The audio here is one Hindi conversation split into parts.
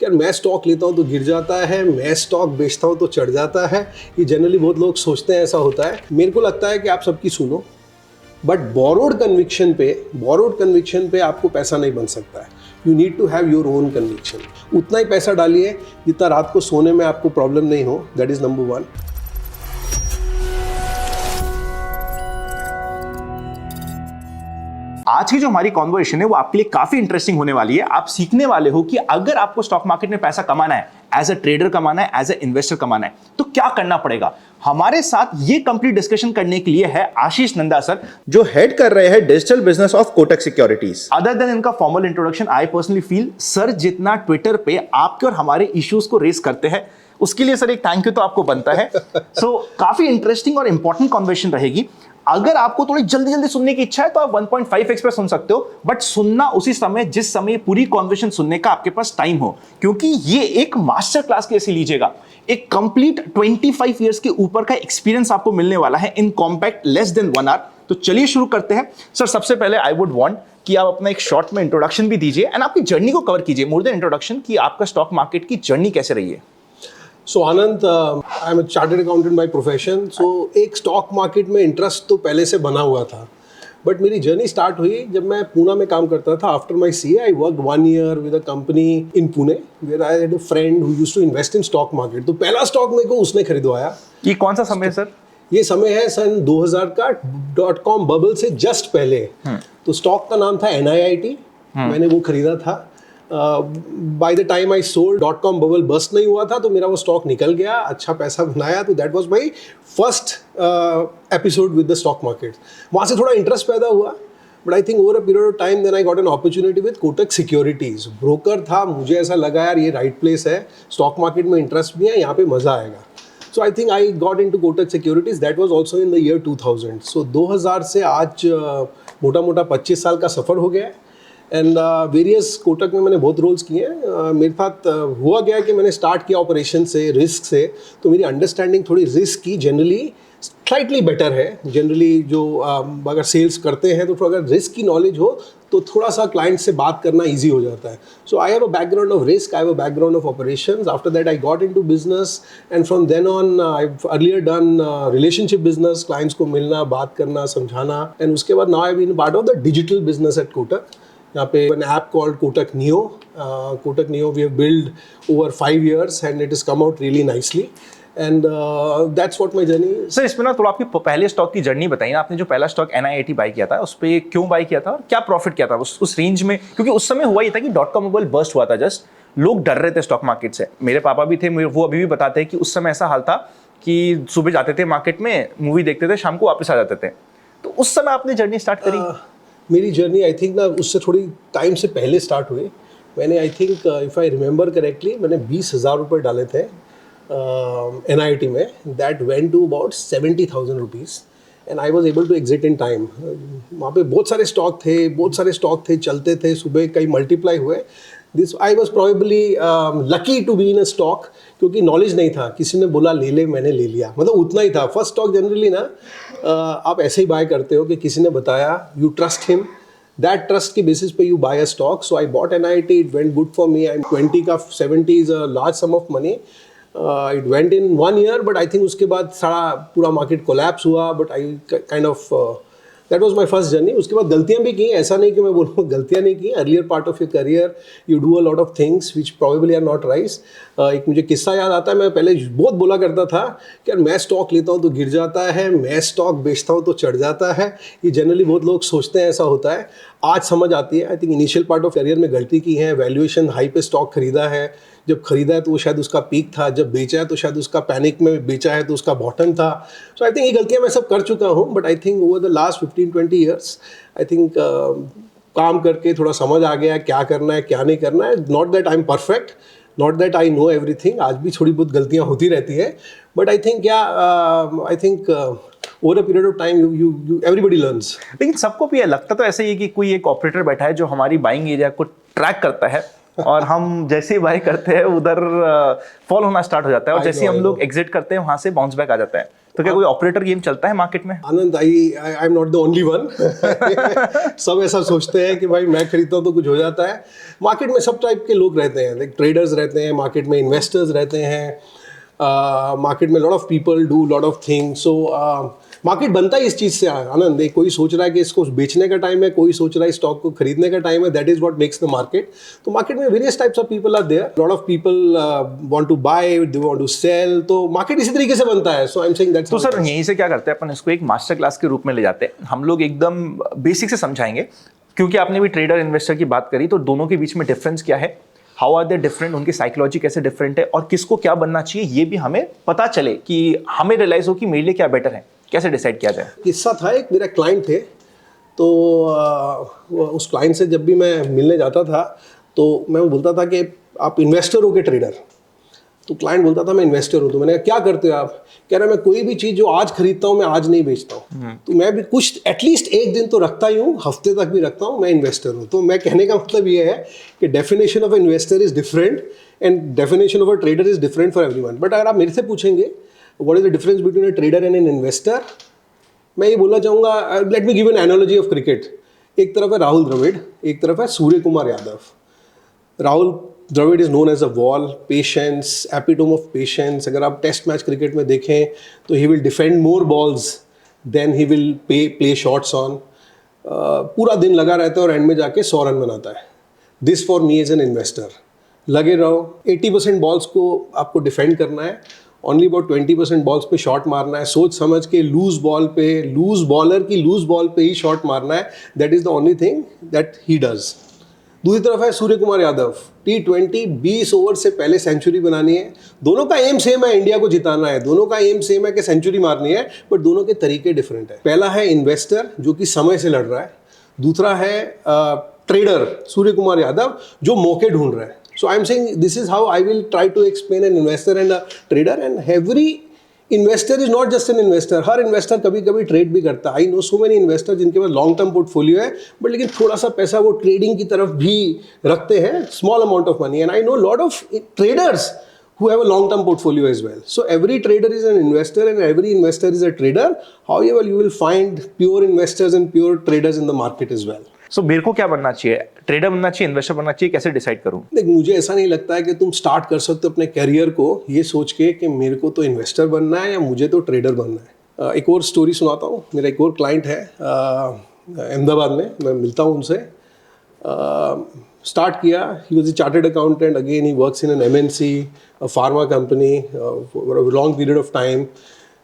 कि यार मैं स्टॉक लेता हूँ तो गिर जाता है, मैं स्टॉक बेचता हूँ तो चढ़ जाता है। ये जनरली बहुत लोग सोचते हैं ऐसा होता है। मेरे को लगता है कि आप सबकी सुनो, बट बोरोड कन्विक्शन पे आपको पैसा नहीं बन सकता है। You need to have your own conviction. उतना ही पैसा डालिए जितना रात को सोने में आपको प्रॉब्लम नहीं हो। That is number 1। आज की जो हमारी कॉन्वर्सेशन है वो आपके लिए काफी इंटरेस्टिंग होने वाली है। आप सीखने वाले हो कि अगर आपको स्टॉक मार्केट में पैसा कमाना है, एज अ ट्रेडर कमाना है, एज अ इन्वेस्टर कमाना है, तो क्या करना पड़ेगा। हमारे साथ ये कंप्लीट डिस्कशन करने के लिए है आशीष नंदा सर, जो हेड कर रहे हैं digital business of Kotak securities. Other than इनका formal introduction, I personally feel sir जितना ट्विटर पे आपके और हमारे इश्यूज को रेस करते हैं, उसके लिए सर एक थैंक यू तो आपको बनता है। सो काफी इंटरेस्टिंग और इंपॉर्टेंट कॉन्वर्सेशन रहेगी। अगर आपको थोड़ी जल्दी सुनने की इच्छा है तो आप 1.5x पे सुन सकते हो, बट सुनना उसी समय जिस समय पूरी कॉन्वर्सेशन सुनने का आपके पास टाइम हो, क्योंकि ये एक मास्टर क्लास कैसे लीजिएगा। एक कंप्लीट 25 इयर्स के ऊपर का एक्सपीरियंस आपको मिलने वाला है in compact less than 1 hour. तो चलिए शुरू करते हैं। सर सबसे पहले आई वुड वांट कि आप अपना एक शॉर्ट में इंट्रोडक्शन भी दीजिए एंड आपकी जर्नी को कवर कीजिए, मोर देन इंट्रोडक्शन, कि आपका स्टॉक मार्केट की जर्नी कैसे रही है। So Anand, I am a chartered accountant by profession. So एक स्टॉक मार्केट में इंटरेस्ट तो पहले से बना हुआ था, बट मेरी जर्नी स्टार्ट हुई जब मैं पूना में काम करता था। After my CA I worked 1 year with a company in Pune where I had a friend who used to invest in stock market. तो पहला स्टॉक मेरे को उसने खरीदवाया। ये कौन सा समय है सर? ये समय है सन 2000 का, .com बबल से जस्ट पहले। तो स्टॉक का नाम था NIIT। मैंने वो खरीदा था। By the time I sold, .com bubble bust नहीं हुआ था, तो मेरा वो स्टॉक निकल गया, अच्छा पैसा बनाया। तो that was my first episode with the stock market. वहाँ से थोड़ा इंटरेस्ट पैदा हुआ, but I think over a period of time then I got an opportunity with Kotak securities. Broker था, मुझे ऐसा लगा यार ये राइट प्लेस है, स्टॉक मार्केट में इंटरेस्ट भी है, यहाँ पे मज़ा आएगा। So I think I got into Kotak Securities. That was also in the year 2000. So 2000 से आज मोटा मोटा 25 साल का सफ़र हो गया है। एंड वेरियस कोटक में मैंने बहुत रोल्स किए हैं। मेरे साथ हुआ गया कि मैंने स्टार्ट किया ऑपरेशन से, रिस्क से, तो मेरी अंडरस्टैंडिंग थोड़ी रिस्क की जनरली स्लाइटली बेटर है। जनरली जो अगर सेल्स करते हैं तो अगर रिस्क की नॉलेज हो तो थोड़ा सा क्लाइंट से बात करना ईजी हो जाता है। So I have a background of risk, I have a background of operations. After that I got into business and from then on I have earlier done relationship business, clients को मिलना, बात करना, समझाना। एंड उसके बाद now I been part of the digital business at Kotak. यहाँ पे an app called Kotak Neo. Kotak Neo we have built over 5 years and it has come out really nicely. And that's what my journey is. Sir इसमें ना थोड़ा आपकी पहले स्टॉक की जर्नी बताइए। आपने जो पहला स्टॉक NIIT बाई किया था, उस पर क्यों बाई किया था और क्या प्रॉफिट किया था उस रेंज में? क्योंकि उस समय हुआ ये था कि .com बबल बर्स्ट हुआ था, जस्ट लोग डर रहे थे स्टॉक मार्केट से। मेरे पापा भी थे, वो अभी भी बताते हैं कि उस समय ऐसा हाल था कि सुबह जाते थे मार्केट में, मूवी देखते थे, शाम को वापस आ जाते थे। तो उस समय आपने जर्नी स्टार्ट करी? मेरी जर्नी आई थिंक ना उससे थोड़ी टाइम से पहले स्टार्ट हुई। मैंने I think if I remember correctly मैंने 20,000 रुपये डाले थे NIIT में। That went to about 70,000 rupees and I was able to exit in time. वहाँ पे बहुत सारे स्टॉक थे, चलते थे, सुबह कई मल्टीप्लाई हुए। This I was probably lucky to be in a stock, क्योंकि नॉलेज नहीं था, किसी ने बोला ले ले, मैंने ले लिया, मतलब उतना ही था। फर्स्ट स्टॉक जनरली ना आप ऐसे ही बाय करते हो कि किसी ने बताया, you trust him, that trust की बेसिस पे you buy a stock. So I bought NIIT, it went good for me. I am 20 का 70 is a large sum of money. It went in 1 year, but I think उसके बाद सारा पूरा मार्केट कोलैप्स हुआ। But I kind of that was my first journey. उसके बाद गलतियाँ भी की, ऐसा नहीं कि मैं बोलूँ गलतियाँ नहीं की। Earlier part of your career you do a lot of things which probably are not right. एक मुझे किस्सा याद आता है, मैं पहले बहुत बोला करता था कि यार मैं स्टॉक लेता हूँ तो गिर जाता है, मैं स्टॉक बेचता हूँ तो चढ़ जाता है। ये जनरली बहुत लोग सोचते हैं ऐसा होता है। आज समझ आती है। I think initial part of career में गलती की है, वैल्यूएशन हाई पे स्टॉक खरीदा है। जब खरीदा है तो वो शायद उसका पीक था, जब बेचा है तो शायद उसका पैनिक में बेचा है तो उसका बॉटम था। सो आई थिंक ये गलतियाँ मैं सब कर चुका हूँ। But I think over the last 15-20 years I think काम करके थोड़ा समझ आ गया क्या करना है क्या नहीं करना है। Not that I am perfect, not that I know everything, आज भी थोड़ी बहुत गलतियाँ होती रहती है। But I think I think over a period of time you everybody learns. लेकिन सबको भी लगता तो ऐसे ही है कि कोई एक ऑपरेटर बैठा है जो हमारी बाइंग एरिया को ट्रैक करता है और हम जैसे ही बाय करते हैं उधर फॉल होना स्टार्ट हो जाता है, और जैसे ही हम लोग एग्जिट करते हैं वहां से बाउंस बैक आ जाता है। तो क्या कोई ऑपरेटर गेम चलता है मार्केट में? Anand, I am not the only one. सब ऐसा सोचते हैं कि भाई मैं खरीदता हूँ तो कुछ हो जाता है। मार्केट में सब टाइप के लोग रहते हैं, लाइक ट्रेडर्स रहते हैं, मार्केट में इन्वेस्टर्स रहते हैं, मार्केट में lot of people do lot of things. So market बनता ही इस चीज़ से आनंद। एक कोई सोच रहा है कि इसको बेचने का टाइम है, कोई सोच रहा है स्टॉक को खरीदने का टाइम है। That is what makes the market. तो मार्केट में various types of people are there, lot of people want to buy, they want to sell. तो मार्केट इसी तरीके से बनता है। So I am saying that's. तो सर यहीं से क्या करते हैं अपन, इसको एक मास्टर क्लास के रूप में ले जाते हैं। हम लोग एकदम बेसिक से समझाएंगे, क्योंकि आपने भी ट्रेडर इन्वेस्टर की बात करी, तो दोनों के बीच में डिफरेंस क्या है, हाउ आर दे डिफरेंट, उनकी साइकोलॉजी कैसे डिफरेंट है, और किसको क्या बनना चाहिए ये भी हमें पता चले, कि हमें रियलाइज हो कि मेरे लिए क्या बेटर है, कैसे डिसाइड किया जाए। किस्सा था, एक मेरा क्लाइंट थे, तो उस क्लाइंट से जब भी मैं मिलने जाता था तो मैं बोलता था कि आप इन्वेस्टर हो के ट्रेडर? तो क्लाइंट बोलता था मैं इन्वेस्टर हूँ। तो मैंने कहा क्या करते हो आप? कह रहा मैं कोई भी चीज़ जो आज खरीदता हूँ मैं आज नहीं बेचता हूँ। तो मैं भी कुछ एटलीस्ट एक दिन तो रखता ही हूँ, हफ्ते तक भी रखता हूँ, मैं इन्वेस्टर हूँ। तो मैं कहने का मतलब ये है कि definition of investor is different and definition of a trader is different for everyone. But अगर आप मेरे से पूछेंगे what is the difference between a trader and an investor, मैं ये बोलना चाहूँगा, let me give an analogy of cricket. एक तरफ है राहुल द्रविड़, एक तरफ है Surya Kumar Yadav. Rahul Dravid is known as a wall, patience, epitome of patience. अगर आप टेस्ट मैच क्रिकेट में देखें तो he will defend more balls then he will play shots on. पूरा दिन लगा रहता है और एंड में जाके 100 रन बनाता है। This for me as an investor. लगे रहो, 80% बॉल्स को आपको डिफेंड करना है, ओनली अबाउट 20% बॉल्स पे शॉट मारना है, सोच समझ के लूज बॉल पे, लूज बॉलर की लूज बॉल पे ही शॉट मारना है। That is the only thing that he does. दूसरी तरफ है सूर्य कुमार यादव, T20 20 ओवर से पहले सेंचुरी बनानी है। दोनों का एम सेम है, इंडिया को जिताना है, दोनों का एम सेम है कि सेंचुरी मारनी है, बट दोनों के तरीके डिफरेंट है। पहला है इन्वेस्टर जो कि समय से लड़ रहा है, दूसरा है ट्रेडर सूर्य कुमार यादव जो मौके ढूंढ रहा है। So I'm saying this is how I will try to explain an investor and a trader, and every investor is not just an investor. Her investor कभी कभी ट्रेड भी करता है। I know so many investor जिनके पास लॉन्ग टर्म पोर्टफोलियो है, बट लेकिन थोड़ा सा पैसा वो ट्रेडिंग की तरफ भी रखते हैं, small amount of money. And I know lot of traders who have a long term portfolio as well. So every trader is an investor and every investor is a trader. However, you will find pure investors and pure traders in the market as well. सो मेरे को क्या बनना चाहिए, ट्रेडर बनना चाहिए, इन्वेस्टर बनना चाहिए, कैसे डिसाइड करूं? देख, मुझे ऐसा नहीं लगता है कि तुम स्टार्ट कर सकते हो अपने कैरियर को ये सोच के कि मेरे को तो इन्वेस्टर बनना है या मुझे तो ट्रेडर बनना है। एक और स्टोरी सुनाता हूँ। मेरा एक और क्लाइंट है अहमदाबाद में, मैं मिलता हूँ उनसे। स्टार्ट किया, he was a chartered accountant, again he works in an MNC, pharma company, long period of time.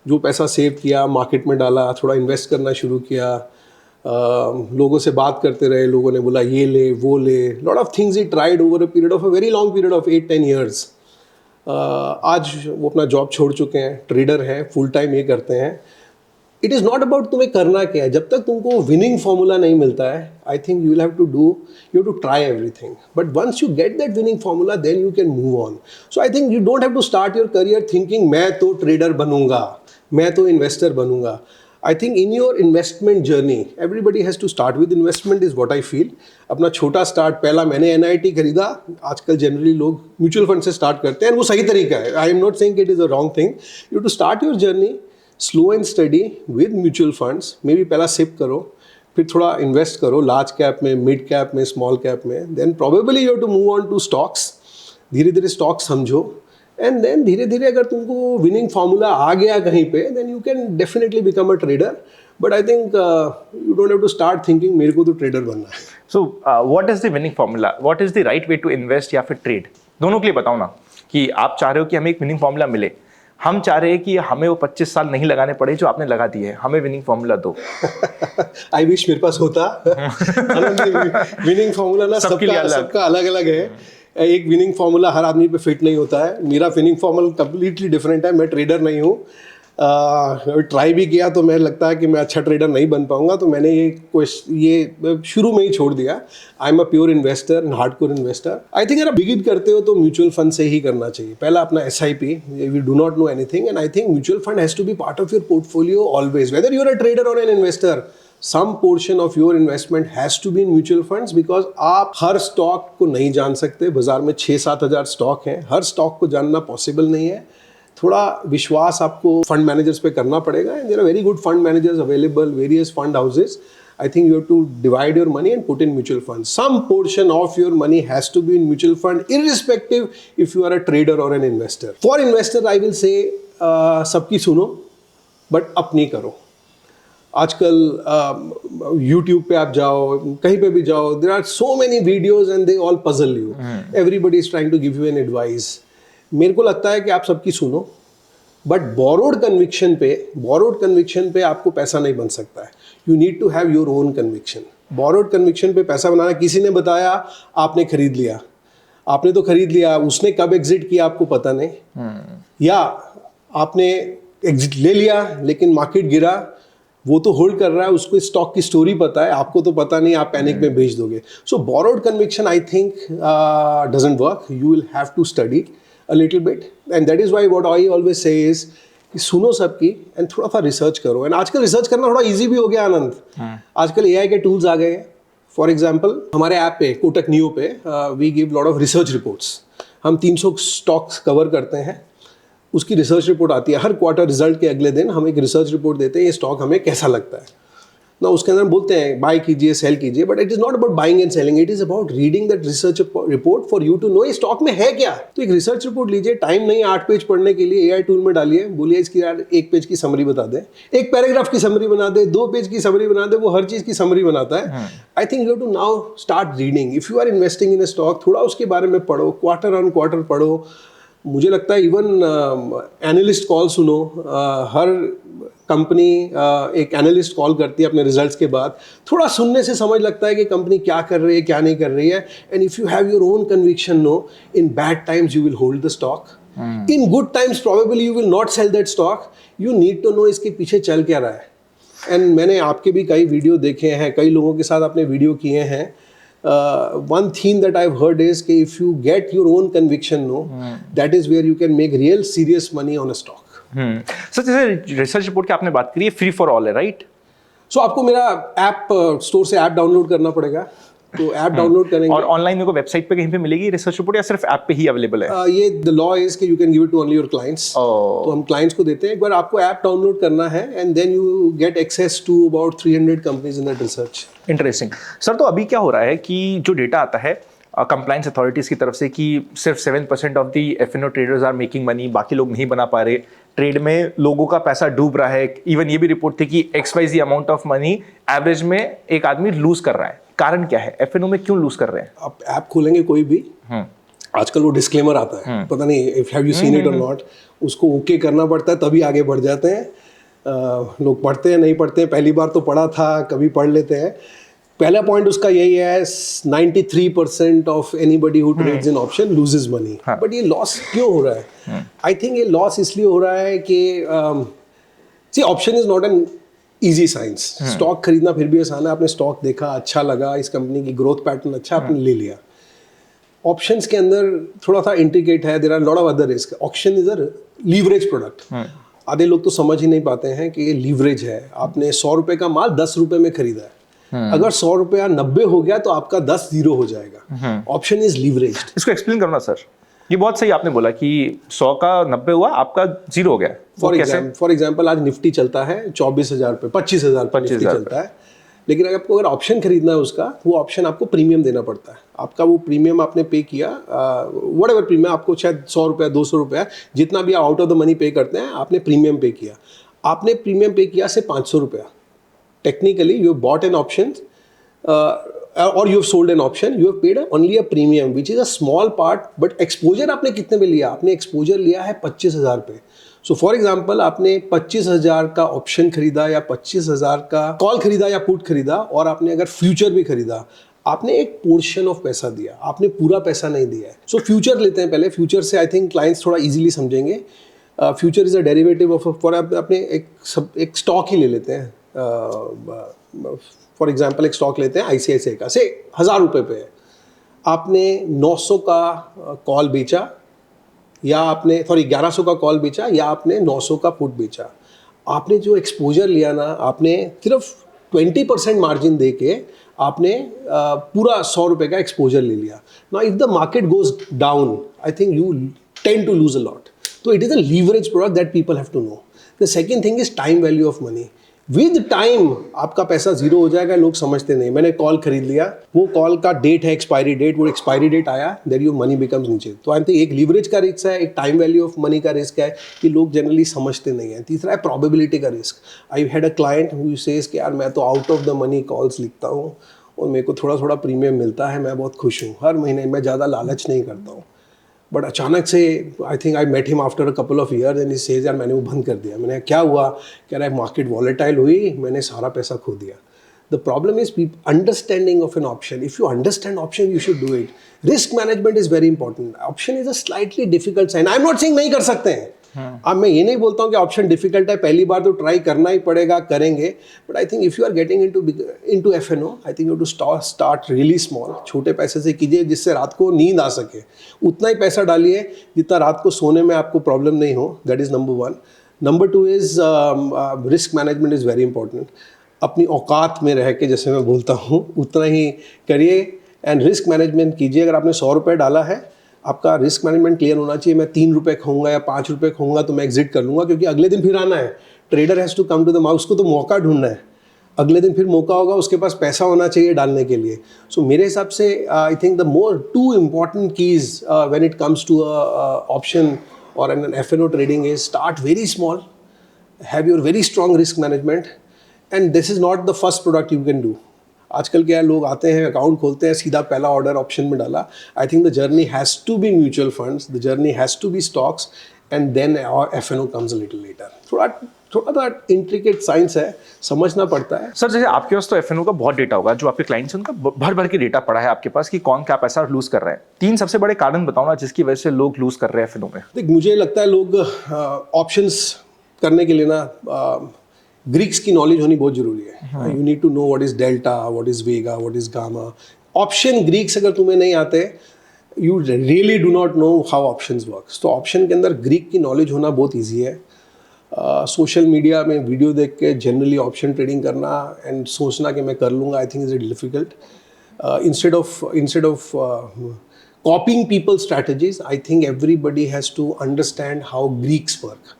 जो पैसा सेव किया मार्केट में डाला, थोड़ा इन्वेस्ट करना शुरू किया, लोगों से बात करते रहे, लोगों ने बोला ये ले वो ले, lot of things he tried over a period of a very long period of 8-10 years. आज वो अपना जॉब छोड़ चुके हैं, ट्रेडर हैं, फुल टाइम ये करते हैं। इट इज़ नॉट अबाउट तुम्हें करना क्या है, जब तक तुमको विनिंग फॉर्मूला नहीं मिलता है, I think you will have to try everything, but once you get that winning formula then you can move on. So I think you don't have to start your career thinking मैं तो ट्रेडर बनूंगा, मैं तो इन्वेस्टर बनूंगा। I think in your investment journey, everybody has to start with investment is what I feel. अपना छोटा स्टार्ट, पहला मैंने NIT खरीदा, आजकल जनरली लोग म्यूचुअल फंड से स्टार्ट करते हैं, और वो सही तरीका है। I am not saying it is a wrong thing. You to start your journey slow and study with mutual funds. Maybe पहला सिप करो, फिर थोड़ा इन्वेस्ट करो लार्ज कैप में, मिड कैप में, स्मॉल कैप में, then probably you have to move on to stocks. धीरे धीरे स्टॉक समझो, एंड देन धीरे धीरे अगर तुमको विनिंग फार्मूला आ गया कहीं पे, then you can definitely become a trader. But I think you don't have to start thinking मेरे को तो ट्रेडर बनना है। So what is the winning formula, what is the right way to invest या फिर ट्रेड? दोनों के लिए बताओ ना, कि आप चाह रहे हो कि हमें एक विनिंग फार्मूला मिले, हम चाह रहे हैं कि हमें वो 25 साल नहीं लगाने पड़े जो आपने लगा दिए, हमें विनिंग फार्मूला दो। आई विश मेरे पास होता। विनिंग फार्मूला ना सबका अलग अलग है। एक विनिंग फार्मूला हर आदमी पे फिट नहीं होता है। मेरा विनिंग फार्मूला कम्प्लीटली डिफरेंट है। मैं ट्रेडर नहीं हूँ। ट्राई भी किया तो मैं लगता है कि मैं अच्छा ट्रेडर नहीं बन पाऊंगा, तो मैंने ये शुरू में ही छोड़ दिया। आई am a pure investor and hardcore investor. I think अगर बिगिन करते हो तो म्यूचुअल फंड से ही करना चाहिए। पहला अपना SIP, we do not know anything, and I think mutual fund has to be part of your portfolio always, whether you are a trader और an investor. Some portion of your investment has to be in mutual funds, because आप हर स्टॉक को नहीं जान सकते। बाजार में 6-7 हज़ार स्टॉक हैं, हर स्टॉक को जानना पॉसिबल नहीं है। थोड़ा विश्वास आपको फंड मैनेजर्स पे करना पड़ेगा and there are very good fund managers available, various fund houses. I think you have to divide your money and put in mutual funds. Some portion of your money has to be in mutual fund, irrespective if you are a trader or an investor. For investor, I will say सबकी सुनो, but अपनी करो. आजकल YouTube पे आप जाओ, कहीं पे भी जाओ, there are so many videos and they all puzzle you. Everybody is trying to give you an advice. मेरे को लगता है कि आप सबकी सुनो, बट बोरोड कन्विक्शन पे आपको पैसा नहीं बन सकता है. You need to have your own conviction. Borrowed conviction पे पैसा बनाना, किसी ने बताया आपने खरीद लिया, आपने तो खरीद लिया, उसने कब एग्जिट किया आपको पता नहीं, या आपने एग्जिट ले लिया लेकिन मार्केट गिरा, वो तो होल्ड कर रहा है, उसको स्टॉक की स्टोरी पता है, आपको तो पता नहीं, आप पैनिक में बेच दोगे. So borrowed conviction I think doesn't work. You will have to study a little bit, and that is why what I always say is कि सुनो सबकी एंड थोड़ा सा रिसर्च करो. एंड आजकल रिसर्च करना थोड़ा इजी भी हो गया आनंद. आजकल एआई के टूल्स आ गए हैं. फॉर एग्जांपल हमारे ऐप पे कोटक नियो पे we give lot of research reports. हम 300 स्टॉक्स कवर करते हैं, उसकी रिसर्च रिपोर्ट आती है हर क्वार्टर. रिजल्ट के अगले दिन हम एक रिसर्च रिपोर्ट देते हैं, ये स्टॉक हमें कैसा लगता है ना. उसके अंदर बोलते हैं बाय कीजिए, सेल कीजिए, but it is not about buying and selling. It is about reading that research report for you to know ये स्टॉक में है क्या. तो एक रिसर्च रिपोर्ट लीजिए, टाइम नहीं 8 पेज पढ़ने के लिए, एआई टूल में डालिए, बोलिए इसकी यार 1 पेज की समरी बता दे, 1 पैराग्राफ की समरी बना दे, 2 पेज की समरी बना दे, वो हर चीज की समरी बनाता है. I think you have to now start reading. If you are investing in a stock, थोड़ा उसके बारे में पढ़ो, क्वार्टर ऑन क्वार्टर पढ़ो. मुझे लगता है इवन एनालिस्ट कॉल सुनो. हर कंपनी एक एनालिस्ट कॉल करती है अपने रिजल्ट्स के बाद. थोड़ा सुनने से समझ लगता है कि कंपनी क्या कर रही है, क्या नहीं कर रही है. And if you have your own conviction, no, in bad times you will hold the stock, in good times probably you will not sell that stock. You need to know इसके पीछे चल क्या रहा है. एंड मैंने आपके भी कई वीडियो देखे हैं, कई लोगों के साथ आपने वीडियो किए हैं. One theme that I've heard is कि if you get your own conviction, that is where you can make real serious money on a stock. Sir जैसे रिसर्च रिपोर्ट की आपने बात करी है, फ्री फॉर ऑल है, राइट? सो आपको मेरा ऐप स्टोर से ऐप डाउनलोड करना पड़ेगा. तो ऐप डाउनलोड करेंगे. और ऑनलाइन मेरे को वेबसाइट पे कहीं पे मिलेगी रिसर्च रिपोर्ट, या सिर्फ ऐप पे ही अवेलेबल है? ये द लॉ इज कि you can give it to only your clients. तो हम क्लाइंट्स को देते हैं. एक बार आपको ऐप डाउनलोड करना है and then you get access to about 300 companies in that research. Interesting. Sir तो अभी क्या हो रहा है कि जो डेटा आता है कंप्लायंस अथॉरिटीज़ की तरफ से कि सिर्फ 7% of the FNO traders are making money, बाकी लोग नहीं बना पा रहे, ट्रेड में लोगों का पैसा डूब रहा है. इवन ये भी रिपोर्ट थी कि XYZ amount of money average में एक आदमी लूज कर रहा है. कारण क्या है? एफएनओ में क्यों लूज कर रहे हैं? आप ऐप खोलेंगे कोई भी, आजकल वो डिस्क्लेमर आता है, पता नहीं if have you seen it और नॉट, उसको ओके करना पड़ता है तभी आगे बढ़ जाते हैं. लोग पढ़ते हैं, नहीं पढ़ते हैं. पहली बार तो पढ़ा था, कभी पढ़ लेते हैं. पहला पॉइंट उसका यही है, 93% of anybody who trades in option loses money. But ये लॉस क्यों हो रहा है? आई थिंक ये लॉस इसलिए हो रहा है कि see option is not an easy science. Stock खरीदना फिर भी आसान है. आपने स्टॉक देखा, अच्छा लगा, इस कंपनी की ग्रोथ पैटर्न अच्छा, आपने ले लिया. ऑप्शंस के अंदर थोड़ा सा इंट्रिकेट है. There are lot of other risk. Option is a leverage product. आधे लोग तो समझ ही नहीं पाते हैं कि ये लीवरेज है. आपने 100 रुपए का माल 10 रुपए में खरीदा है. अगर 100 रुपया 90 हो गया तो आपका 10 जीरो हो जाएगा. Option is leveraged. इसको एक्सप्लेन करो ना सर. ये बहुत सही आपने बोला कि 100 का 90 हुआ, आपका जीरो हो गया. फॉर एग्जाम्पल आज निफ्टी चलता है 24,000 पे, 25,000 निफ्टी चलता है. लेकिन आपको अगर ऑप्शन खरीदना है उसका, वो ऑप्शन आपको प्रीमियम देना पड़ता है. आपका वो प्रीमियम आपने पे किया, वट एवर प्रीमियम, आपको शायद 100 रुपया 200 रुपया जितना भी आउट ऑफ द मनी पे करते हैं, आपने प्रीमियम पे किया. आपने प्रीमियम पे किया से 500 रुपया. Technically, you have bought an option or you have sold an option. You have paid only a premium, which is a small part. But exposure आपने कितने में लिया? आपने exposure लिया है 25,000 पे. So for example, आपने 25,000 का ऑप्शन खरीदा या 25,000 का कॉल खरीदा या पुट खरीदा, और आपने अगर फ्यूचर भी खरीदा, आपने एक पोर्शन ऑफ पैसा दिया, आपने पूरा पैसा नहीं दिया है. सो फ्यूचर लेते हैं पहले. फ्यूचर से आई थिंक क्लाइंट्स थोड़ा इजीली समझेंगे. Future is a derivative of, for आपने एक स्टॉक ही ले लेते हैं. फॉर एग्जाम्पल एक स्टॉक लेते हैं ICICI का, से 1,000 रुपये पे है. आपने 900 का कॉल बेचा, या आपने 1100 का कॉल बेचा, या आपने 900 का पुट बेचा. आपने जो एक्सपोजर लिया ना, आपने सिर्फ 20% मार्जिन दे के आपने पूरा 100 रुपये का एक्सपोजर ले लिया. ना if the market goes down, I think you tend to lose a lot. तो it is a leverage product that people have to know. The second thing is time value of money. With time आपका पैसा जीरो हो जाएगा. लोग समझते नहीं. मैंने कॉल खरीद लिया, वो कॉल का डेट है एक्सपायरी डेट, वो एक्सपायरी डेट आया, देयर योर मनी बिकम्स नीचे. तो आई थिंक एक लीवरेज का रिस्क है, एक टाइम वैल्यू ऑफ मनी का रिस्क है कि लोग जनरली समझते नहीं है. तीसरा है प्रोबेबिलिटी का risk. I had a client who says कि यार मैं तो out of the money calls लिखता हूँ और मेरे को थोड़ा थोड़ा प्रीमियम मिलता है, मैं बहुत खुश हूँ हर महीने, मैं ज़्यादा लालच नहीं करता हूँ. बट अचानक से I think I met him after a couple of years and he says यार मैंने वो बंद कर दिया. मैंने क्या हुआ, कह रहा है मार्केट वॉलेटाइल हुई, मैंने सारा पैसा खो दिया. The problem is understanding of an option. If you understand option you should do it. Risk management is very important. Option is a slightly difficult science. I am not saying नहीं कर सकते हैं. अब मैं ये नहीं बोलता हूँ कि ऑप्शन डिफिकल्ट है, पहली बार तो ट्राई करना ही पड़ेगा, करेंगे. But I think if you are getting into FNO, I think you to start really small. छोटे पैसे से कीजिए जिससे रात को नींद आ सके. उतना ही पैसा डालिए जितना रात को सोने में आपको प्रॉब्लम नहीं हो. That is number one. Number two is risk management is very important. अपनी औकात में रह के, जैसे मैं बोलता हूँ, उतना ही करिए एंड रिस्क मैनेजमेंट कीजिए. अगर आपने 100 रुपये डाला है, आपका रिस्क मैनेजमेंट क्लियर होना चाहिए. मैं 3 रुपये खाऊंगा या 5 रुपये खाऊंगा तो मैं एग्जिट कर लूँगा, क्योंकि अगले दिन फिर आना है. Trader has to come to the market. उसको तो मौका ढूंढना है. अगले दिन फिर मौका होगा, उसके पास पैसा होना चाहिए डालने के लिए. सो मेरे हिसाब से I think the more two important keys when it comes to option और an F and O trading is start very small, have your very strong risk management, and this is not the first product you can do. आजकल क्या लोग आते हैं, अकाउंट खोलते हैं, सीधा पहला ऑर्डर ऑप्शन में डाला. I think the journey has to be mutual funds, the journey has to be stocks, and then F and O comes a little later. थोड़ा इंट्रिकेट साइंस है, समझना पड़ता है. सर जैसे आपके पास तो एफएनओ का बहुत डेटा होगा, जो आपके क्लाइंट्स हैं उनका भर भर के डेटा पड़ा है आपके पास कि कौन क्या पैसा लूज कर रहा है. 3 सबसे बड़े कारण बताओ ना जिसकी वजह से लोग लूज कर रहे हैं एफएनओ में. देख, मुझे लगता है लोग ऑप्शंस करने के लिए ना ग्रीक्स की नॉलेज होनी बहुत जरूरी है. You need to know what is delta, what is vega, what is gamma. Option greeks अगर तुम्हें नहीं आते, you really do not know how options work. तो ऑप्शन के अंदर ग्रीक की नॉलेज होना बहुत ईजी है. सोशल मीडिया में वीडियो देख के जनरली ऑप्शन ट्रेडिंग करना एंड सोचना कि मैं कर लूँगा, I think is it difficult. Instead of copying people strategies, I think everybody has to understand how greeks work.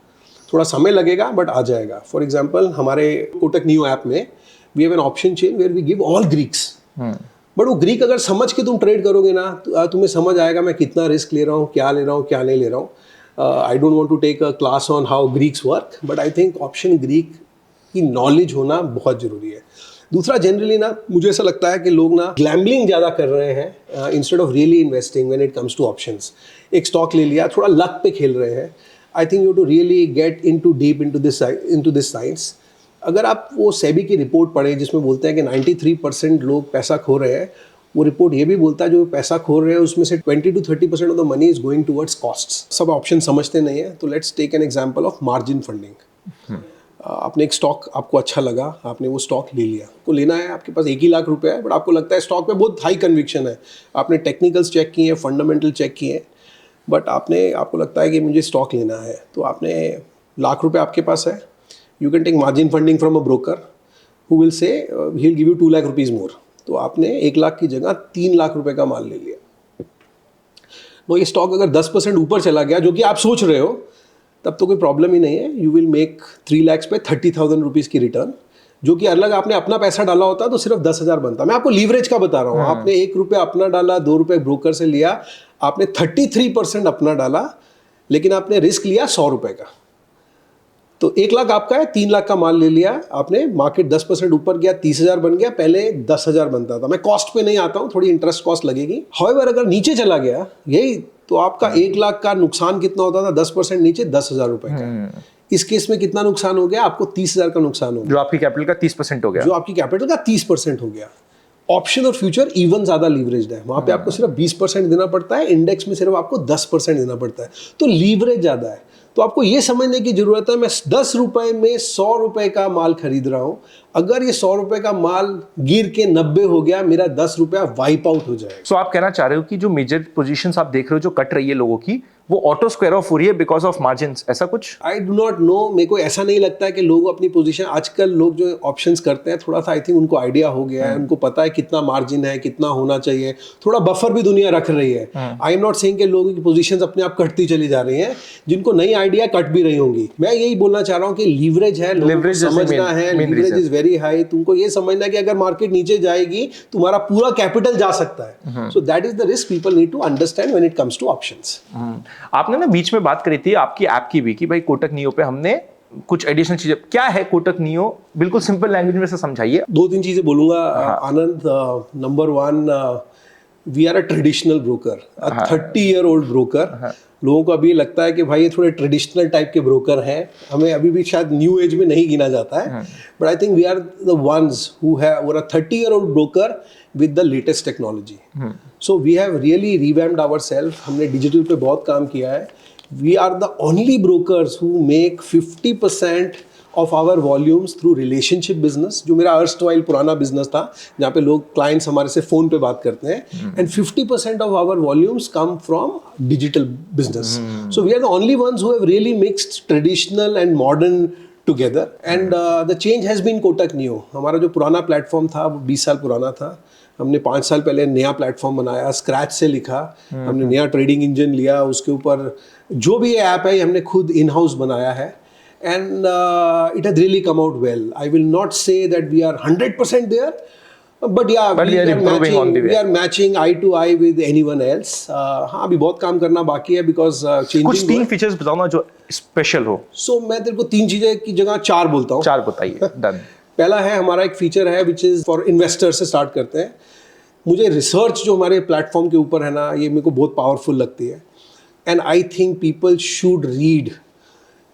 थोड़ा समय लगेगा बट आ जाएगा. फॉर एग्जाम्पल हमारे कोटक न्यू ऐप में we have an option chain where we give all greeks. But वो ग्रीक अगर समझ के तुम ट्रेड करोगे ना, तो तुम्हें समझ आएगा मैं कितना रिस्क ले रहा हूँ, क्या ले रहा हूँ, क्या नहीं ले रहा हूँ. I don't want to take a class on how greeks work, but I think option greek की नॉलेज होना बहुत ज़रूरी है. दूसरा, जनरली ना मुझे ऐसा लगता है कि लोग ना ग्लैम्बलिंग ज़्यादा कर रहे हैं instead of really investing when it comes to options. एक स्टॉक ले लिया, थोड़ा लक पे खेल रहे हैं. I think you to really get into deep into this science. अगर आप वो सेबी की रिपोर्ट पढ़ें जिसमें बोलते हैं कि 93% लोग पैसा खो रहे हैं, वो रिपोर्ट ये भी बोलता है जो पैसा खो रहे हैं उसमें से 20 to 30% of the money is going towards costs. सब ऑप्शन समझते नहीं है. तो let's take an example of margin funding. आपने एक स्टॉक, आपको अच्छा लगा, आपने वो स्टॉक ले लिया. को लेना है, आपके पास 1 ही लाख रुपए है, बट आपको लगता है स्टॉक में बहुत हाई कन्विक्शन है. आपने टेक्निकल्स चेक किए हैं, फंडामेंटल चेक किए हैं, बट आपको लगता है कि मुझे स्टॉक लेना है. तो आपने लाख रुपए आपके पास है. You can take margin funding from a broker who will say he will give you 2 lakh rupees more. तो आपने 1 लाख की जगह 3 लाख रुपए का माल ले लिया. तो ये स्टॉक अगर 10% ऊपर चला गया, जो कि आप सोच रहे हो, तब तो कोई प्रॉब्लम ही नहीं है. यू विल मेक 3 लाख पे 30,000 रुपीज़ की रिटर्न, जो कि अलग आपने अपना पैसा डाला होता तो सिर्फ 10,000 बनता. मैं आपको लीवरेज का बता रहा हूँ. आपने 1 रुपया अपना डाला, 2 रुपये ब्रोकर से लिया, आपने 33% अपना डाला, लेकिन आपने रिस्क लिया 100 रुपये का. तो 1 लाख आपका है, 3 लाख का माल ले लिया आपने. मार्केट 10% ऊपर गया, 30,000 बन गया. पहले 10,000 बनता था. मैं कॉस्ट पे नहीं आता हूँ, थोड़ी इंटरेस्ट कॉस्ट लगेगी. हाउएवर अगर नीचे चला गया यही, तो आपका 1 लाख का नुकसान कितना होता था? 10% नीचे 10,000 रुपए का. इस केस में कितना नुकसान हो गया? आपको 30,000 का नुकसान हो गया, जो आपकी कैपिटल का 30% हो गया. जो आपकी कैपिटल का 30% हो गया. ऑप्शन और फ्यूचर इवन ज़्यादा लीवरेज है. वहाँ पे आपको सिर्फ 20% देना पड़ता है, इंडेक्स में सिर्फ आपको 10% देना पड़ता है. तो लीवरेज ज़्यादा है. तो आपको ये समझने की जरूरत है, मैं 10 रुपए में 100 रुपए का माल खरीद रहा हूं, अगर ये 100 रुपए का माल गिर के 90 हो गया, मेरा 10 रुपया वाइप आउट हो जाएगा। सो आप कहना चाह रहे हो कि जो मेजर पोजीशंस आप देख रहे हो जो कट रही है लोगों की, वो ऑटो स्क्वायर ऑफ हो रही है बिकॉज ऑफ मार्जिन्स, ऐसा कुछ? आई डू नॉट नो, मेरे को ऐसा नहीं लगता है कि लोग अपनी पोजीशन, आजकल लोग जो ऑप्शंस करते हैं थोड़ा सा आई थिंक उनको आइडिया हो गया है, उनको पता है कितना मार्जिन है, कितना होना चाहिए, थोड़ा बफर भी दुनिया रख रही है। आई एम नॉट सेइंग कि लोगों की पोजीशंस अपने आप कटती चली जा रही हैं, जिनको नई आइडिया कट भी रही होंगी। मैं यही बोलना चाह रहा हूँ कि लीवरेज है, लोगों को समझना है, लीवरेज इज वेरी हाई। तुमको ये समझना है कि अगर मार्केट नीचे जाएगी तुम्हारा पूरा कैपिटल जा सकता है। So that is the risk people need to understand when it comes to options. आपने ना बीच में बात करी थी आपकी ऐप की भी कि भाई कोटक नियो पे हमने कुछ एडिशनल चीजें, क्या है कोटक नियो, बिल्कुल सिंपल लैंग्वेज में से समझाइए। 2-3 चीजें बोलूंगा Anand. Number 1, we are a traditional broker, 30-year-old broker. लोगों को अभी लगता है कि भाई ये थोड़े ट्रेडिशनल टाइप के ब्रोकर हैं, हमें अभी भी शायद न्यू एज में नहीं गिना जाता है, but I think we are the ones who have a 30-year-old broker with the latest technology. So we have really revamped ourself, हमने डिजिटल पे बहुत काम किया है। We are the only brokers who make 50% of our volumes through relationship business, जो मेरा अर्स्टवाइल पुराना बिजनेस था जहाँ पे लोग क्लाइंट्स हमारे से फोन पे बात करते हैं, and 50% of our volumes come from digital business. So we are the only ones who have really mixed traditional and modern together, and the change has been Kotak Neo. हमारा जो पुराना प्लेटफॉर्म था वो 20 साल पुराना था, हमने 5 साल पहले नया प्लेटफॉर्म बनाया, स्क्रैच से लिखा, हमने नया ट्रेडिंग इंजन लिया, उसके ऊपर जो भी ये ऐप है ये हमने खुद इन हाउस बनाया है, and it has really come out well. I will not say that we are 100% there, but yeah, we are improving on the way. We are matching eye to eye with anyone else. हाँ, अभी बहुत काम करना बाकी है because changing. कुछ 3 फीचर्स बताओ ना जो स्पेशल हो। So मैं तेरे को 3 चीजें की जगह 4 बोलता हूँ। 4 बताइए। डन। पहला है हमारा एक फीचर है विच इज फॉर इन्वेस्टर्स से स्टार्ट करते हैं। मुझे रिसर्च जो हमारे प्लेटफॉर्म के ऊपर है ना, ये मेरे को बहुत पावरफुल लगती है, and I think people should read,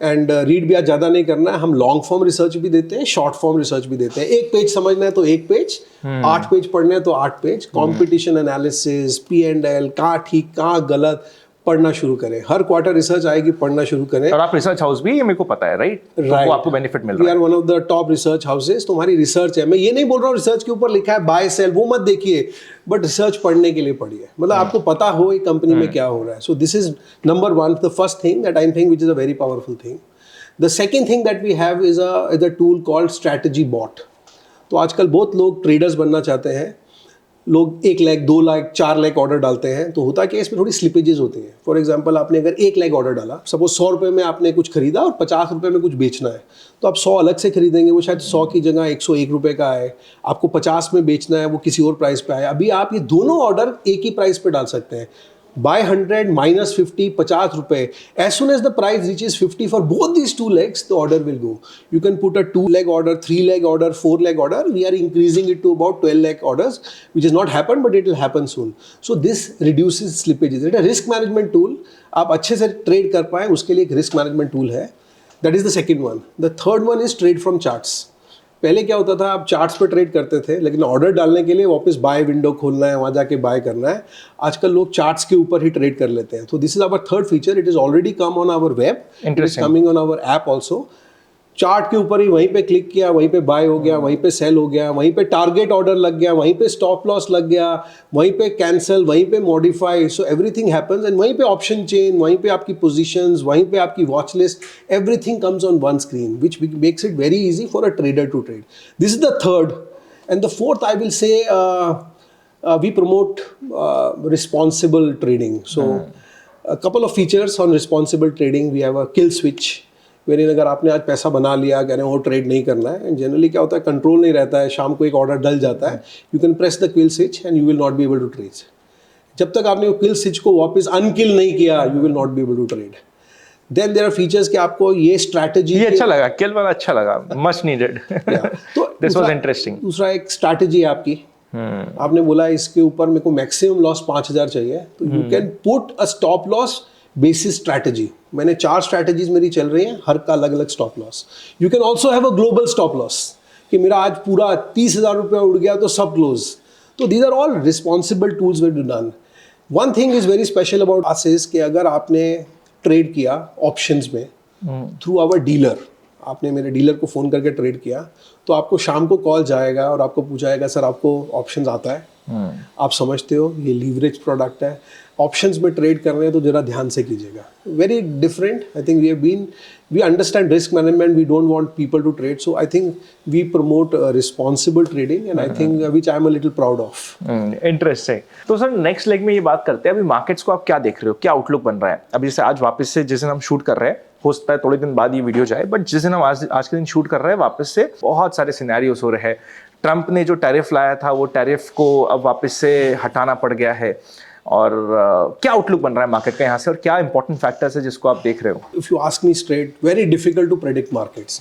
and read भी आज ज़्यादा नहीं करना है। हम लॉन्ग फॉर्म रिसर्च भी देते हैं, शॉर्ट फॉर्म रिसर्च भी देते हैं। 1 पेज समझना है तो 1 पेज, 8 पेज पढ़ना है तो 8 पेज। कॉम्पिटिशन एनालिसिस, P&L, कहाँ ठीक कहाँ गलत, पढ़ना शुरू करें। हर क्वार्टर रिसर्च आएगी, पढ़ना शुरू करें। और आप रिसर्च हाउस भी, ये मेरे को पता है, राइट? तो वो आपको बेनिफिट मिल रहा है। We are one of the top research houses. तुम्हारी रिसर्च है, मैं ये नहीं बोल रहा हूँ रिसर्च के ऊपर लिखा है बाय सेल, वो मत देखिए, बट रिसर्च पढ़ने के लिए पढ़िए, मतलब आपको पता हो एक कंपनी में क्या हो रहा है। So this is number 1, the first thing that I think which is a very powerful thing. The second thing that we have is a tool called strategy bot. तो आजकल बहुत लोग ट्रेडर्स बनना चाहते हैं, लोग 1 लाख 2 लाख 4 लाख ऑर्डर डालते हैं, तो होता क्या है इसमें थोड़ी स्लिपेजेस होती हैं। फॉर एग्जांपल आपने अगर 1 लाख ऑर्डर डाला, सपोज 100 रुपये में आपने कुछ खरीदा और 50 रुपये में कुछ बेचना है, तो आप 100 अलग से खरीदेंगे, वो शायद 100 की जगह 101 रुपये का आए। आपको 50 में बेचना है, वो किसी और प्राइस पे आए। अभी आप ये दोनों ऑर्डर एक ही प्राइस पे डाल सकते हैं, बाय 100 minus 50, 50 रुपए। As soon as the price reaches 50 for both these 2 legs, the order will go. You can put a 2 leg order, 3 leg order, 4 leg order. We are increasing it to about 12 leg orders, which has not happened, but it will happen soon. So this reduces slippages. It's a risk management tool. आप अच्छे से ट्रेड कर पाएं, उसके लिए एक रिस्क मैनेजमेंट टूल है। That is the second one. The third one is trade from charts. पहले क्या होता था, आप चार्ट्स पर ट्रेड करते थे, लेकिन ऑर्डर डालने के लिए वापस बाय विंडो खोलना है, वहाँ जाके बाय करना है। आजकल लोग चार्ट्स के ऊपर ही ट्रेड कर लेते हैं। तो this is our third feature. It is already come on our web, it is coming on our app also. Chart के ऊपर ही वहीं पे क्लिक किया, वहीं पे बाय हो गया, वहीं पे सेल हो गया, वहीं पे टारगेट ऑर्डर लग गया, वहीं पे स्टॉप लॉस लग गया, वहीं पे कैंसिल, वहीं पे modify. So everything happens, and वहीं पे ऑप्शन चेन, वहीं पे आपकी पोजीशंस, वहीं पे आपकी watch list, everything comes on one screen, which makes it very easy for a trader to trade. This is the third. And the fourth I will say we promote responsible trading. So a couple of features on responsible trading. We have a kill switch, wherein अगर आपने आज पैसा बना लिया, कह रहे हो ट्रेड नहीं करना है, एंड जनरली क्या होता है, कंट्रोल नहीं रहता है, शाम को एक ऑर्डर डल जाता है, you can press the kill switch and you will not be able to trade. जब तक आपने वो किल स्विच को वापस अनकिल नहीं किया, you will not be able to trade. Then there are features कि आपको ये स्ट्रैटेजी, ये अच्छा लगा, किल वाला अच्छा लगा, मच नीडेड। तो दिस वाज इंटरेस्टिंग। दूसरा एक स्ट्रैटेजी है आपकी, आपने बोला इसके ऊपर मेरे को मैक्सिमम लॉस 5000 चाहिए, तो you can put a stop loss basis strategy. मैंने 4 स्ट्रैटेजीज मेरी चल रही हैं, हर का अलग अलग stop loss. You can also have a global stop loss कि मेरा आज पूरा 30,000 रुपया उड़ गया तो सब क्लोज। तो these are all responsible tools we do done. One thing is very special about us is कि अगर आपने ट्रेड किया ऑप्शंस में थ्रू आवर डीलर, आपने मेरे डीलर को फ़ोन करके ट्रेड किया, तो आपको शाम को कॉल जाएगा और आपको पूछाएगा सर आपको ऑप्शंस आता है, आप समझते हो ये लीवरेज प्रोडक्ट है, ऑप्शंस में ट्रेड कर रहे हैं तो जरा ध्यान से कीजिएगा. Very different. I think we understand risk management, we don't want people to trade, so I think we promote responsible trading and I think which I am a little proud of. Interesting. तो सर नेक्स्ट लेग में ये बात करते हैं, अभी मार्केट्स को आप क्या देख रहे हो, क्या आउटलुक बन रहा है? अभी जैसे आज वापस से जिस दिन हम शूट कर रहे हैं, हो सकता है थोड़े दिन बाद ये वीडियो जाए, बट जिस दिन हम आज के दिन शूट कर रहे हैं वापस से बहुत सारे सिनेरियोस हो रहे हैं. ट्रंप ने जो टैरिफ लाया था वो टैरिफ को अब वापस से हटाना पड़ गया है, और क्या आउटलुक बन रहा है मार्केट का यहाँ से, और क्या इंपॉर्टेंट फैक्टर्स है जिसको आप देख रहे हो? If you ask me straight, very difficult to predict markets.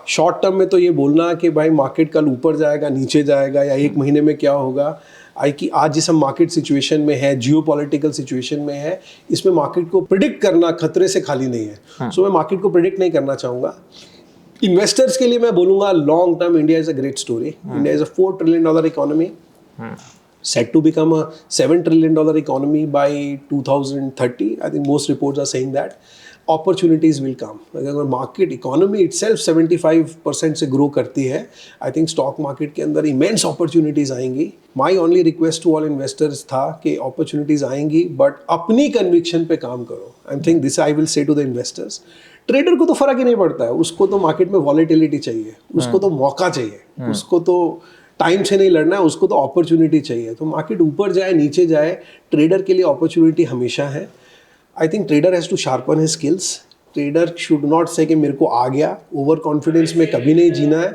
Short term में तो ये बोलना कि भाई मार्केट कल ऊपर जाएगा नीचे जाएगा या एक महीने में क्या होगा, कि आज जिस हम मार्केट सिचुएशन में है, जियोपॉलिटिकल सिचुएशन में है, इसमें मार्केट को प्रिडिक्ट करना खतरे से खाली नहीं है. सो मैं मार्केट को प्रिडिक्ट नहीं करना चाहूँगा. इन्वेस्टर्स के लिए मैं बोलूँगा long term India is a great story. India is a $4 trillion economy, set to become a $7 trillion economy by 2030. I think most reports are saying that. Opportunities will come. अगर मार्केट इकोनॉमी itself 75% से ग्रो करती है, आई थिंक स्टॉक मार्केट के अंदर इमेंस अपॉर्चुनिटीज़ आएंगी. My only request to all investors था कि अपॉर्चुनिटीज़ आएंगी बट अपनी कन्विक्शन पे काम करो. I think this I will say to the investors. Trader को तो फर्क ही नहीं पड़ता है, उसको तो मार्केट में वॉलेटिलिटी चाहिए, उसको तो मौका चाहिए, उसको तो टाइम से नहीं लड़ना है, उसको तो अपॉर्चुनिटी चाहिए. तो मार्केट ऊपर जाए नीचे जाए, ट्रेडर के लिए अपॉर्चुनिटी हमेशा है. I think trader has to sharpen his skills. Trader should not say कि मेरे को आ गया. ओवर कॉन्फिडेंस में कभी नहीं जीना है,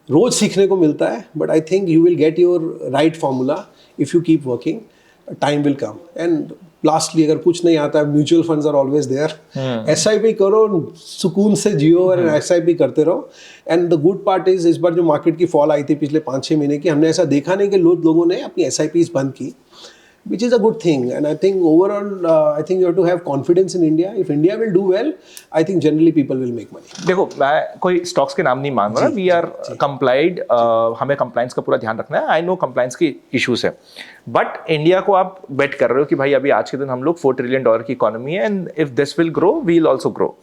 रोज सीखने को मिलता है. But I think you will get your right formula if you keep working. Time will come. And lastly अगर कुछ नहीं आता है, mutual funds are always there. SIP करो, सुकून से जियो और SIP करते रहो. And the good part is, इस बार जो मार्केट की फॉल आई थी पिछले 5-6 महीने की, हमने ऐसा देखा नहीं कि लोगों ने अपनी SIPs बंद की, which is a good thing. And I think overall, I think you have to have confidence in India. If India will do well, I think generally people will make money. देखो, मैं कोई स्टॉक्स के नाम नहीं मान रहा, वी आर कंप्लाइड, हमें कंप्लाइंस का पूरा ध्यान रखना है. आई नो कंप्लाइंस की इश्यूज है, बट इंडिया को आप बेट कर रहे हो कि भाई अभी आज के दिन हम लोग $4 trillion की इकोनॉमी है, and if this will grow we will also grow.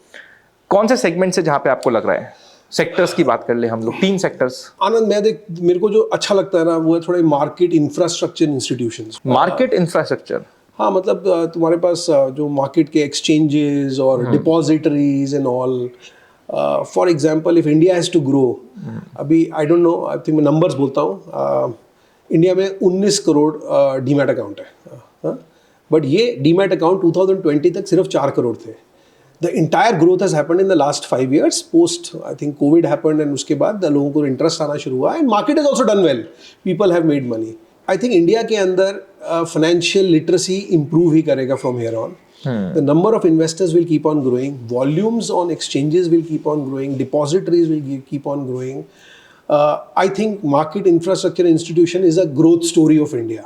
कौन से सेगमेंट है जहाँ पे आपको लग रहा है? सेक्टर्स की बात कर ले हम लोग, 3 सेक्टर्स. आनंद, मेरे को जो अच्छा लगता है ना वो है थोड़े market infrastructure institutions. Market infrastructure, हाँ, मतलब तुम्हारे पास जो मार्केट के एक्सचेंजेस और depositories and all. For example if India has to grow, अभी I don't know, I think मैं नंबर्स बोलता हूँ, इंडिया में 19 करोड़ डीमैट अकाउंट है, बट ये डीमैट अकाउंट 2020 तक सिर्फ 4 करोड़ थे. The entire growth has happened in the last 5 years. Post, I think COVID happened and उसके बाद लोगों को इंटरेस्ट आना शुरू हुआ, and market has also done well. People have made money. I think India के अंदर financial literacy improve ही करेगा from here on. The number of investors will keep on growing. Volumes on exchanges will keep on growing. Depositories will keep on growing. I think market infrastructure institution is a growth story of India.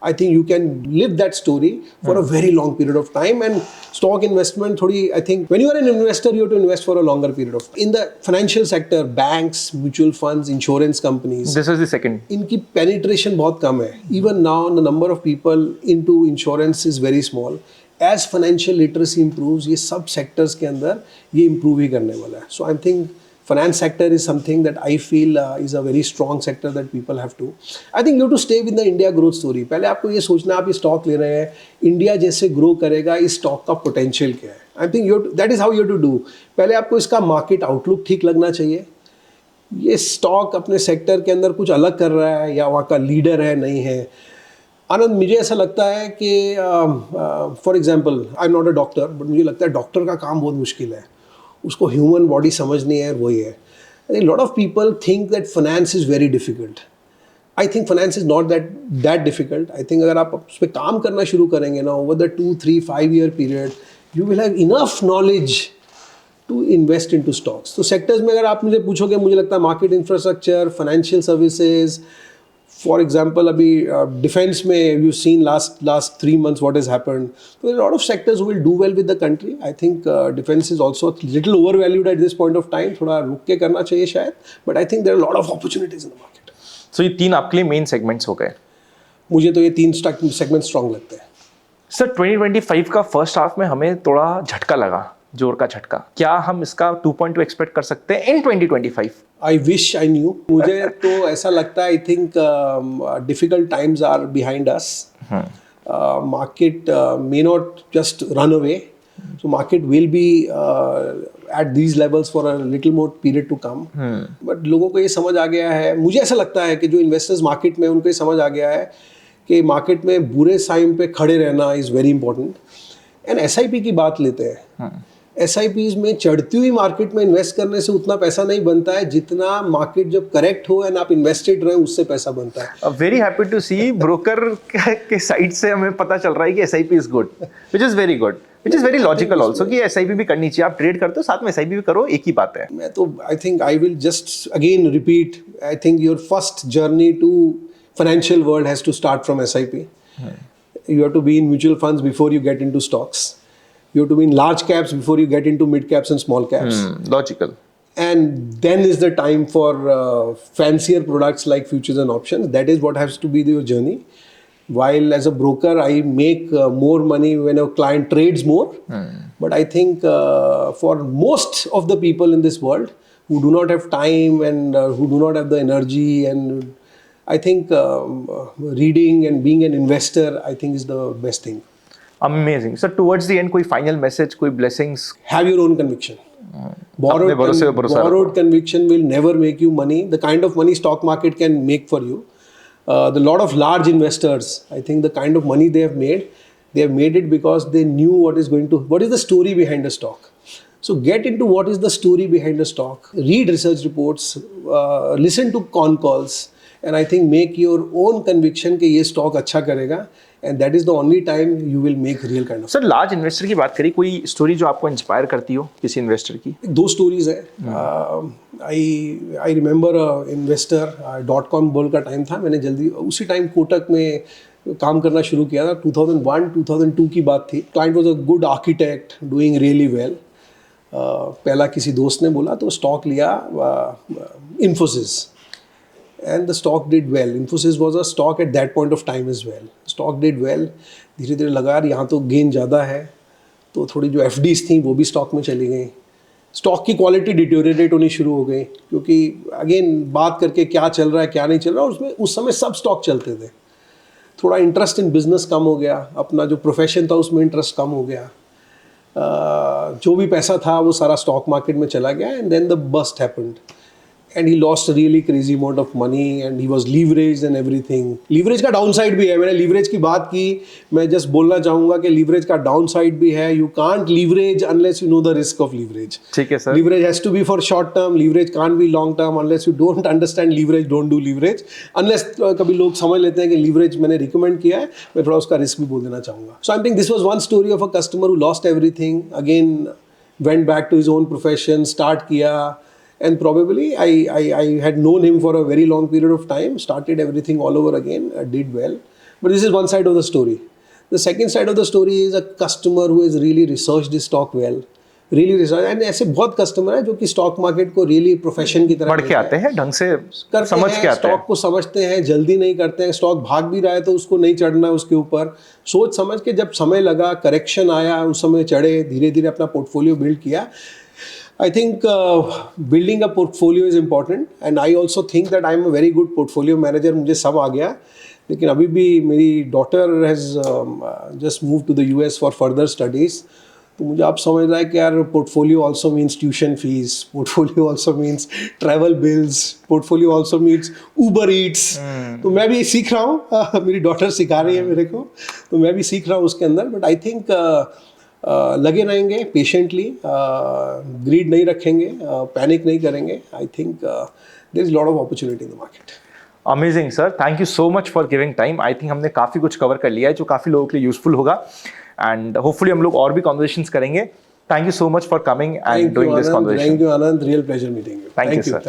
I think you can live that story for a very long period of time. And stock investment, I think when you are an investor, you have to invest for a longer period of time. In the financial sector, banks, mutual funds, insurance companies. This is the second. इनकी penetration बहुत कम है. Even now, the number of people into insurance is very small. As financial literacy improves, ये सब sectors के अंदर ये improve ही करने वाला है. So I think finance sector is something that I feel is a very strong sector that people have to. I think you have to stay with the India growth story. पहले आपको ये सोचना, आप ये स्टॉक ले रहे हैं, इंडिया जैसे ग्रो करेगा, इस स्टॉक का पोटेंशियल क्या है. I think that is how you to do. पहले आपको इसका मार्केट आउटलुक ठीक लगना चाहिए. ये स्टॉक अपने सेक्टर के अंदर कुछ अलग कर रहा है या वहाँ का लीडर है नहीं है. आनंद, मुझे ऐसा लगता है कि for example, I am not a doctor, but मुझे लगता है डॉक्टर का काम बहुत मुश्किल है. उसको ह्यूमन बॉडी समझनी है, वही है. Lot of people think that finance is very difficult. I think finance is not that difficult. I think अगर आप उस पर काम करना शुरू करेंगे ना, over the 2-3-5 year period, you will have enough knowledge to invest in to stocks. तो सेक्टर्स में अगर आप मुझे पूछोगे, मुझे लगता है market infrastructure, financial services. For example अभी डिफेंस में you seen last 3 months what has happened. So a lot of sectors who will do well with the country. I think defense is also a little overvalued at this point of time. थोड़ा रुक के करना चाहिए शायद. But I think there are a lot of opportunities in the market. So ये 3 आपके लिए मेन सेगमेंट्स हो गए. मुझे तो ये 3 सेगमेंट स्ट्रॉन्ग लगते हैं. सर 2025 का फर्स्ट हाफ में हमें थोड़ा झटका लगा, जोर का झटका, क्या हम इसका 2.2 एक्सपेक्ट कर सकते हैं इन 2025? I wish I knew. मुझे तो ऐसा लगता है, I think difficult times are behind us. Market may not just run away, so market will be at these levels for a little more period to come. But लोगों को ये समझ आ गया है, मुझे ऐसा लगता है कि जो इन्वेस्टर्स मार्केट में, उनको ये समझ आ गया है कि मार्केट में बुरे टाइम पे खड़े रहना is very important. And SIP की बात लेते हैं, एसआईपीज में चढ़ती हुई मार्केट में इन्वेस्ट करने से उतना पैसा नहीं बनता है जितना मार्केट जब करेक्ट हो एंड आप इन्वेस्टेड रहे उससे पैसा बनता है। Very happy to see broker के साइड से हमें पता चल रहा है कि SIP is good, which is very good, which is very logical also कि एसआईपी भी करनी चाहिए। आप ट्रेड करते हो साथ में एसआईपी भी करो, एक ही बात है। मैं तो I think I will just again repeat, I think your first journey to financial world has to start from SIP. You have to be in mutual funds before you get into stocks. You have to be in large caps before you get into mid caps and small caps. Logical. And then is the time for fancier products like futures and options. That is what has to be your journey. While as a broker, I make more money when a client trades more. But I think for most of the people in this world who do not have time and who do not have the energy, and I think reading and being an investor, I think is the best thing. Amazing. So towards the end, कोई final message, कोई blessings? Have your own conviction. Borrowed conviction will never make you money. The kind of money stock market can make for you. The lot of large investors, I think the kind of money they have made it because they knew what is the story behind a stock. So get into what is the story behind a stock. Read research reports, listen to con calls, and I think make your own conviction कि ये stock अच्छा करेगा, and that is the only time you will make real kind of. Sir large investor की बात करी, कोई स्टोरी जो आपको इंस्पायर करती हो किसी इन्वेस्टर की? दो स्टोरीज है। आई रिमेंबर इन्वेस्टर .com बोल का टाइम था, मैंने जल्दी उसी टाइम कोटक में काम करना शुरू किया था। 2001-2002 की बात थी। Client was a good architect doing really well. पहला किसी दोस्त ने बोला तो स्टॉक लिया Infosys, and the stock did well. Infosys was a stock at that point of time as well. Stock did well. धीरे धीरे लगा यार यहाँ तो गेन ज़्यादा है, तो थोड़ी जो FDs थी वो भी स्टॉक में चली गई। स्टॉक की क्वालिटी डिटोरिएट होनी शुरू हो गई, क्योंकि अगेन बात करके क्या चल रहा है क्या नहीं चल रहा, उसमें उस समय सब स्टॉक चलते थे। थोड़ा इंटरेस्ट इन बिजनेस कम हो गया, अपना जो प्रोफेशन था उसमें इंटरेस्ट कम हो गया। जो भी पैसा था वो सारा स्टॉक मार्केट में चला गया, and then the bust happened and he lost a really crazy amount of money and he was leveraged and everything. Leverage का downside भी है, मैंने leverage की बात की, मैं just बोलना चाहूँगा कि leverage का downside भी है। You can't leverage unless you know the risk of leverage. ठीक है sir. Leverage has to be for short term, leverage can't be long term. Unless you don't understand leverage, don't do leverage. Unless कभी लोग समझ लेते हैं कि leverage मैंने recommend किया है, मैं थोड़ा उसका risk भी बोल देना चाहूँगा। So I think this was one story of a customer who lost everything, again went back to his own profession, start किया, and probably I had known him for a very long period of time, started everything all over again, did well. But this is one side of the story. The second side of the story is a customer who has really researched his stock well, really researched, and ऐसे बहुत कस्टमर हैं जो कि स्टॉक मार्केट को really प्रोफेशन की तरह पढ़ के आते हैं, ढंग से समझ के आते हैं, स्टॉक को समझते हैं, जल्दी नहीं करते हैं। स्टॉक भाग भी रहा है तो उसको नहीं चढ़ना है उसके ऊपर, सोच समझ के जब समय लगा, करेक्शन आया, उस समय चढ़े, धीरे धीरे अपना पोर्टफोलियो बिल्ड किया। I think building a portfolio is important, and I also think that I am a very good portfolio manager. मुझे सब आ गया, लेकिन अभी भी मेरी daughter has just moved to the US for further studies. तो मुझे आप समझ रहा है कि यार portfolio also means tuition fees, portfolio also means travel bills, portfolio also means Uber Eats. तो मैं भी सीख रहा हूँ, मेरी daughter सिखा रही है मेरे को, तो मैं भी सीख रहा हूँ उसके अंदर। But I think लगे रहेंगे पेशेंटली, ग्रीड नहीं रखेंगे, पैनिक नहीं करेंगे। I think there is lot of opportunity in the market. Amazing sir, thank you so much for giving time. I think हमने काफ़ी कुछ कवर कर लिया है जो काफ़ी लोगों के लिए यूजफुल होगा, एंड होपफुली हम लोग और भी कॉन्वर्सेशंस करेंगे। Thank you so much for coming and doing this conversation. Thank you Anand, real pleasure meeting you. Thank you sir.